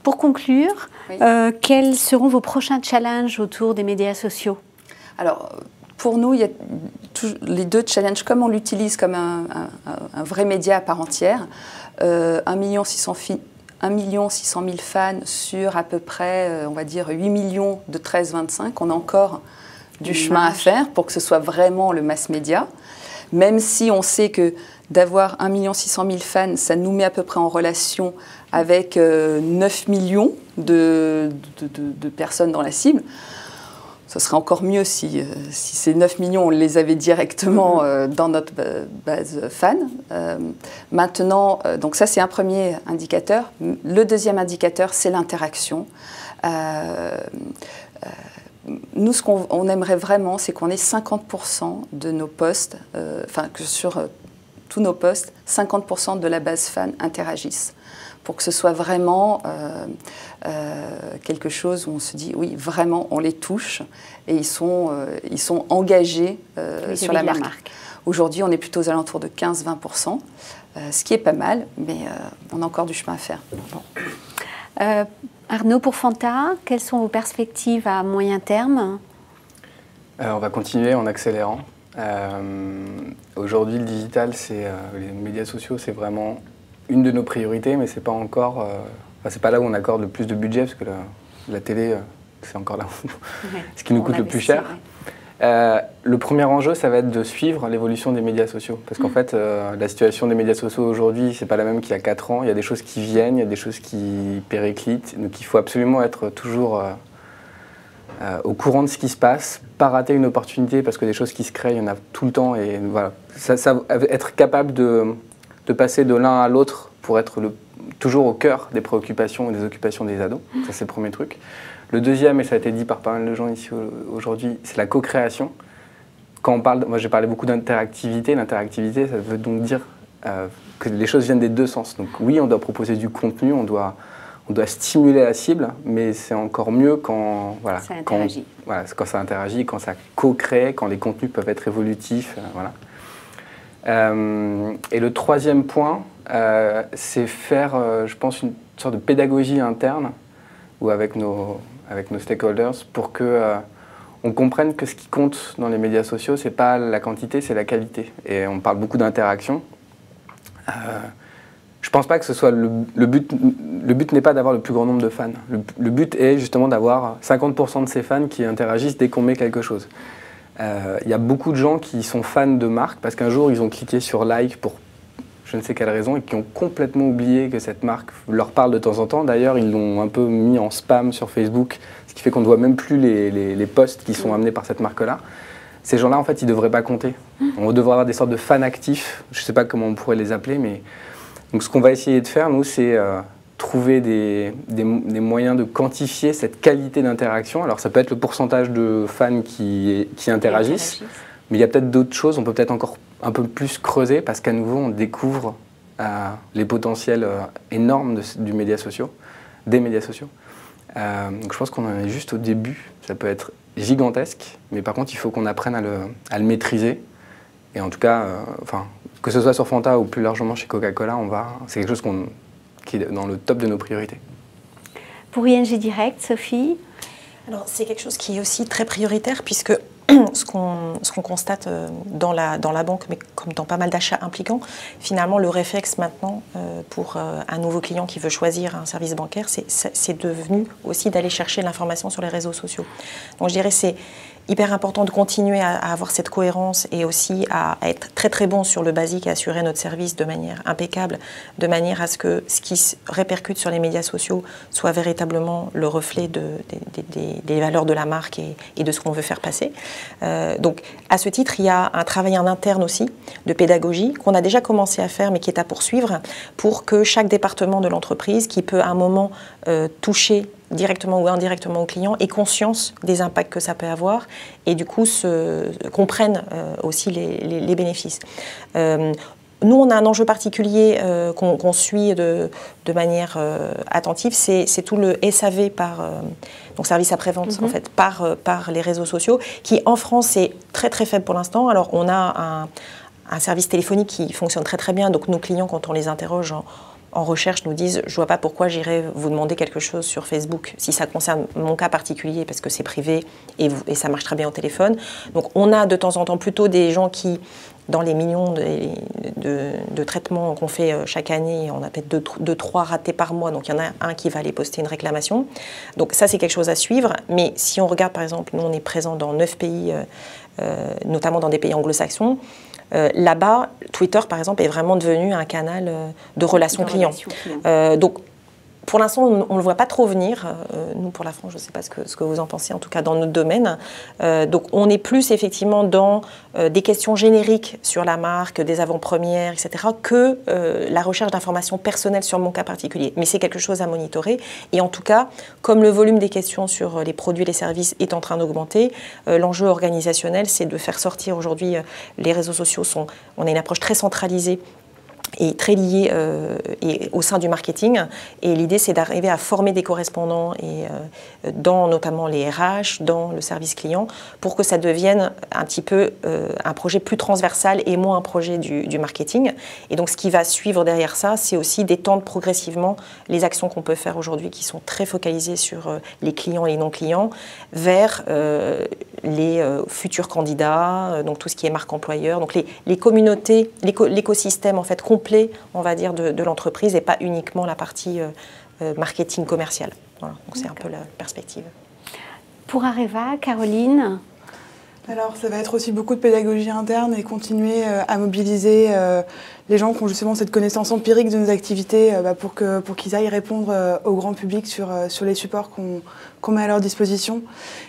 Pour conclure, Oui. Quels seront vos prochains challenges autour des médias sociaux? Alors, pour nous, il y a les deux challenges, comme on l'utilise comme un vrai média à part entière, 1 600 000 fans sur à peu près, on va dire, 8 millions de 13-25. On a encore du chemin à faire pour que ce soit vraiment le mass média, même si on sait que d'avoir 1 600 000 fans, ça nous met à peu près en relation avec 9 millions de personnes dans la cible. Ce serait encore mieux si ces 9 millions, on les avait directement dans notre base fan. Maintenant, donc ça c'est un premier indicateur. Le deuxième indicateur, c'est l'interaction. Nous, ce qu'on aimerait vraiment, c'est qu'on ait 50% de nos posts, enfin que sur tous nos posts, 50% de la base fan interagissent, pour que ce soit vraiment quelque chose où on se dit, oui, vraiment, on les touche et ils sont engagés sur la marque. Aujourd'hui, on est plutôt aux alentours de 15-20%, ce qui est pas mal, mais on a encore du chemin à faire. Bon. Arnaud, pour Fanta, quelles sont vos perspectives à moyen terme? On va continuer en accélérant. Aujourd'hui, le digital, les médias sociaux, c'est vraiment une de nos priorités, mais c'est pas encore, c'est pas là où on accorde le plus de budget, parce que la télé, c'est encore là ce qui nous coûte le plus cher. Le premier enjeu, ça va être de suivre l'évolution des médias sociaux, parce qu'en fait, la situation des médias sociaux aujourd'hui, c'est pas la même qu'il y a 4 ans. Il y a des choses qui viennent, il y a des choses qui périclitent, donc il faut absolument être toujours au courant de ce qui se passe, pas rater une opportunité, parce que des choses qui se créent, il y en a tout le temps, et voilà. Être capable de passer de l'un à l'autre pour être toujours au cœur des préoccupations et des occupations des ados. Ça, c'est le premier truc. Le deuxième, et ça a été dit par pas mal de gens ici aujourd'hui, c'est la co-création. Quand on parle, moi j'ai parlé beaucoup d'interactivité. L'interactivité, ça veut donc dire que les choses viennent des deux sens. Donc oui, on doit proposer du contenu, on doit stimuler la cible, mais c'est encore mieux quand ça interagit. Quand ça interagit, quand ça co-crée, quand les contenus peuvent être évolutifs. Voilà. Et le troisième point, c'est faire, je pense, une sorte de pédagogie interne ou avec nos stakeholders pour que on comprenne que ce qui compte dans les médias sociaux, c'est pas la quantité, c'est la qualité. Et on parle beaucoup d'interaction. Je pense pas que ce soit le but. Le but n'est pas d'avoir le plus grand nombre de fans. Le but est justement d'avoir 50% de ces fans qui interagissent dès qu'on met quelque chose. Il y a beaucoup de gens qui sont fans de marques parce qu'un jour ils ont cliqué sur like pour je ne sais quelle raison et qui ont complètement oublié que cette marque leur parle de temps en temps. D'ailleurs, ils l'ont un peu mis en spam sur Facebook, ce qui fait qu'on ne voit même plus les posts qui sont amenés par cette marque-là. Ces gens-là, en fait, ils ne devraient pas compter. On devrait avoir des sortes de fans actifs, je ne sais pas comment on pourrait les appeler, mais donc ce qu'on va essayer de faire, nous, c'est trouver des moyens de quantifier cette qualité d'interaction. Alors ça peut être le pourcentage de fans qui interagissent, mais il y a peut-être d'autres choses, on peut peut-être encore un peu plus creuser, parce qu'à nouveau, on découvre les potentiels énormes des médias sociaux. Donc je pense qu'on en est juste au début, ça peut être gigantesque, mais par contre, il faut qu'on apprenne à le maîtriser. Et en tout cas, que ce soit sur Fanta ou plus largement chez Coca-Cola, c'est quelque chose qui est dans le top de nos priorités. Pour ING Direct, Sophie? Alors, c'est quelque chose qui est aussi très prioritaire, puisque ce qu'on constate dans la banque, mais comme dans pas mal d'achats impliquants, finalement, le réflexe maintenant pour un nouveau client qui veut choisir un service bancaire, c'est devenu aussi d'aller chercher l'information sur les réseaux sociaux. Donc, je dirais c'est hyper important de continuer à avoir cette cohérence et aussi à être très très bon sur le basique et assurer notre service de manière impeccable, de manière à ce que ce qui se répercute sur les médias sociaux soit véritablement le reflet des valeurs de la marque et de ce qu'on veut faire passer. Donc à ce titre, il y a un travail en interne aussi de pédagogie qu'on a déjà commencé à faire mais qui est à poursuivre pour que chaque département de l'entreprise qui peut à un moment toucher directement ou indirectement au client ait conscience des impacts que ça peut avoir et du coup comprennent aussi les bénéfices. Nous, on a un enjeu particulier qu'on suit de manière attentive, c'est tout le SAV donc service après-vente en fait, par les réseaux sociaux, qui en France est très très faible pour l'instant. Alors on a un service téléphonique qui fonctionne très très bien, donc nos clients, quand on les interroge, en recherche nous disent « je ne vois pas pourquoi j'irais vous demander quelque chose sur Facebook si ça concerne mon cas particulier parce que c'est privé et ça marche très bien au téléphone ». Donc on a de temps en temps plutôt des gens qui, dans les millions de traitements qu'on fait chaque année, on a peut-être 2-3 ratés par mois, donc il y en a un qui va aller poster une réclamation. Donc ça c'est quelque chose à suivre, mais si on regarde par exemple, nous on est présent dans 9 pays, notamment dans des pays anglo-saxons. Là-bas, Twitter, par exemple, est vraiment devenu un canal de relations clients. Donc, pour l'instant, on ne le voit pas trop venir. Nous, pour la France, je ne sais pas ce que vous en pensez, en tout cas dans notre domaine. Donc, on est plus effectivement dans des questions génériques sur la marque, des avant-premières, etc., que la recherche d'informations personnelles sur mon cas particulier. Mais c'est quelque chose à monitorer. Et en tout cas, comme le volume des questions sur les produits et les services est en train d'augmenter, l'enjeu organisationnel, c'est de faire sortir aujourd'hui, les réseaux sociaux on a une approche très centralisée et très lié et au sein du marketing. Et l'idée, c'est d'arriver à former des correspondants et, dans notamment les RH, dans le service client, pour que ça devienne un petit peu un projet plus transversal et moins un projet du marketing. Et donc, ce qui va suivre derrière ça, c'est aussi d'étendre progressivement les actions qu'on peut faire aujourd'hui, qui sont très focalisées sur les clients et les non-clients, vers les futurs candidats, donc tout ce qui est marque employeur, donc les communautés, l'écosystème en fait complet, on va dire, de l'entreprise et pas uniquement la partie marketing commercial. Voilà, donc c'est un peu la perspective. Pour Areva, Caroline? Alors, ça va être aussi beaucoup de pédagogie interne et continuer à mobiliser les gens qui ont justement cette connaissance empirique de nos activités pour qu'ils aillent répondre au grand public sur les supports qu'on met à leur disposition.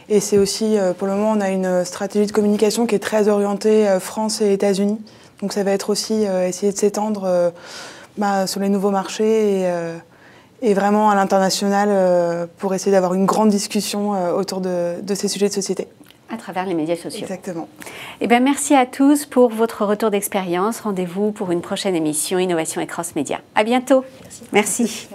Et c'est aussi, pour le moment, on a une stratégie de communication qui est très orientée France et États-Unis. Donc ça va être aussi essayer de s'étendre sur les nouveaux marchés et vraiment à l'international pour essayer d'avoir une grande discussion autour de ces sujets de société. À travers les médias sociaux. Exactement. Eh bien, merci à tous pour votre retour d'expérience. Rendez-vous pour une prochaine émission Innovation et Cross Média. À bientôt. Merci. Merci.